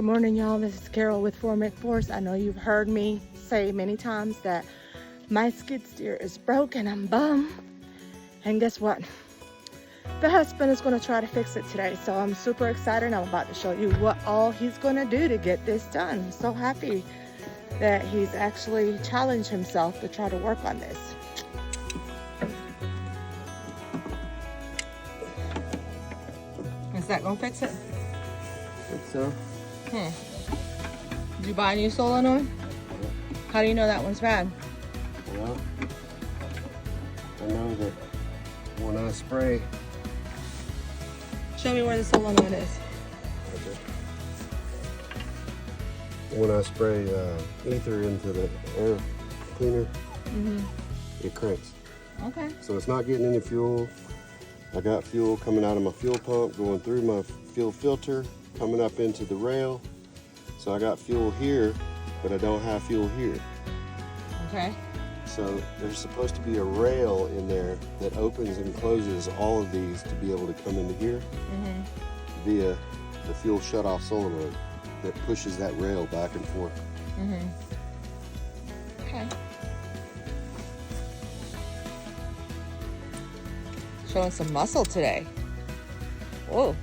Good morning, y'all. This is Carol with Ford McForce. I know you've heard me say many times that my skid steer is broken. I'm bummed. And guess what? The husband is going to try to fix it today. So I'm super excited. I'm about to show you what all he's going to do to get this done. I'm so happy that he's actually challenged himself to try to work on this. Is that going to fix it? I think so. Did you buy a new solenoid? How do you know that one's bad? Well, I know that when I spray, Show me where the solenoid is. when I spray ether into the air cleaner, it cranks. Okay. So it's not getting any fuel. I got fuel coming out of my fuel pump, going through my fuel filter, coming up into the rail. So I got fuel here, but I don't have fuel here. Okay. So there's supposed to be a rail in there that opens and closes all of these to be able to come into here via the fuel shutoff solenoid that pushes that rail back and forth. Okay. Showing some muscle today. Whoa.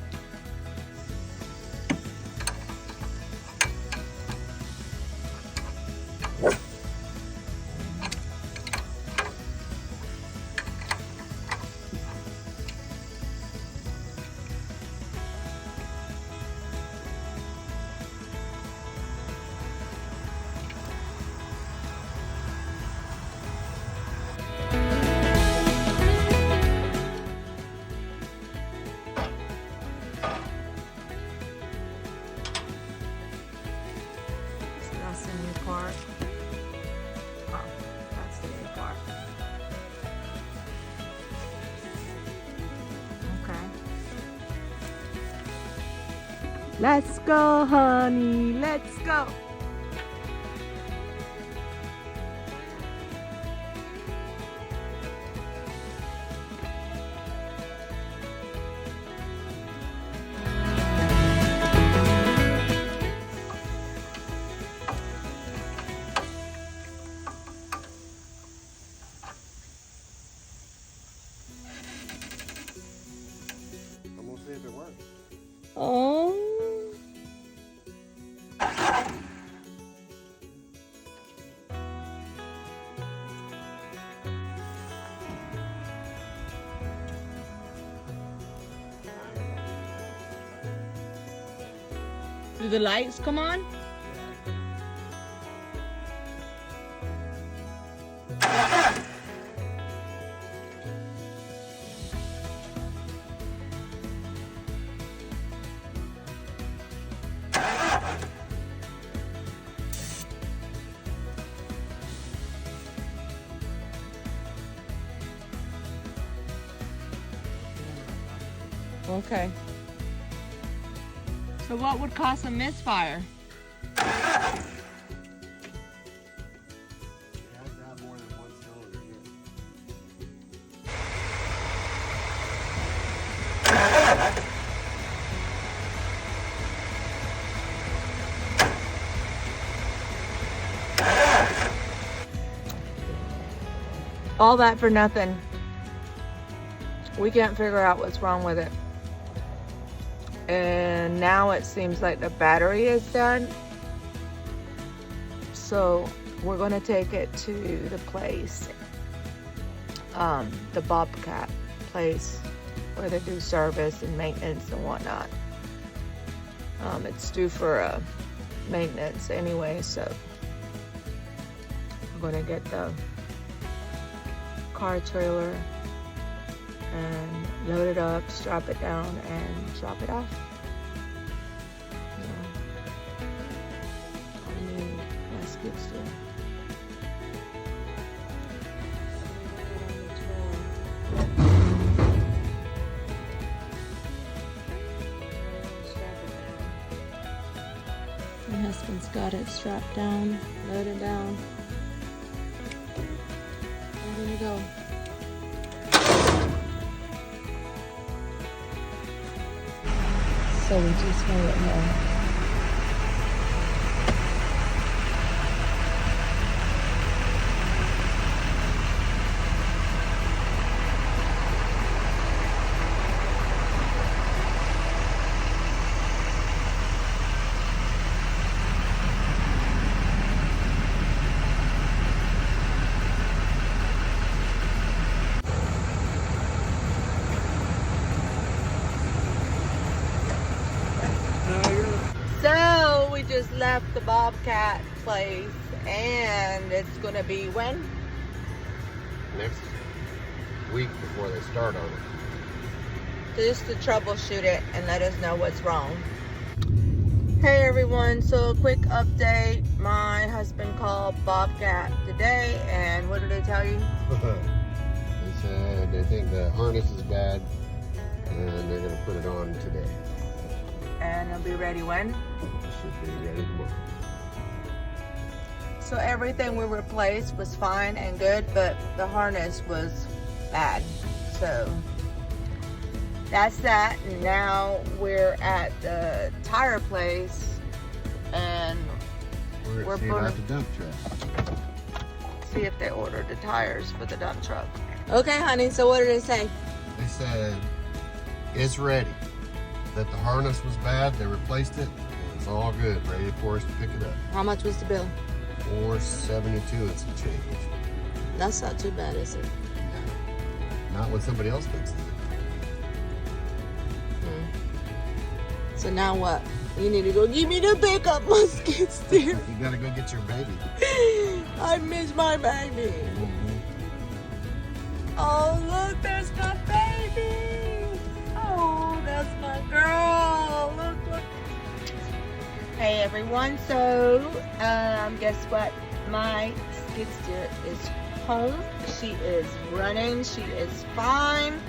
That's the new part. Oh, that's the new part. Okay. Let's go, honey. Let's go. I'm gonna see if it works. Oh. Do the lights come on? Okay. So what would cause a misfire? It has to have more than one cylinder here. All that for nothing. We can't figure out what's wrong with it. And now it seems like the battery is done. So we're gonna take it to the place, the Bobcat place where they do service and maintenance and whatnot. It's due for maintenance anyway, so we're gonna get the car trailer and load it up, strap it down, and drop it off. I mean, that's good stuff. My husband's got it strapped down, loaded down. Ready to go. So we just made it home. just left the Bobcat place, and it's gonna be when? Next week before they start on it. Just to troubleshoot it and let us know what's wrong. Hey everyone, so a quick update. My husband called Bobcat today, and what did they tell you? They said they think the harness is bad, and they're gonna put it on today. And it'll be ready when? It should be ready tomorrow. So everything we replaced was fine and good, but the harness was bad. So that's that. And now we're at the tire place, and we're seeing gonna out the dump truck. see if they ordered the tires for the dump truck. Okay, honey, so what did they say? They said it's ready. That the harness was bad, they replaced it. It's all good, ready for us to pick it up. How much was the bill? $472 and some change. That's not too bad, is it? Not when somebody else fixes it. So now what? You need to go give me the pickup, my skid steer. You gotta go get your baby. I miss my baby. Oh, look, there's my baby. Oh, that's my girl. Look. Hey, everyone. So, guess what? My skid steer is home. She is running. She is fine.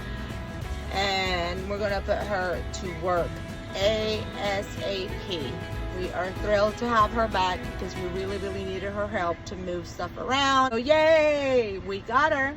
And we're going to put her to work ASAP. We are thrilled to have her back because we really, really needed her help to move stuff around. So, yay! We got her.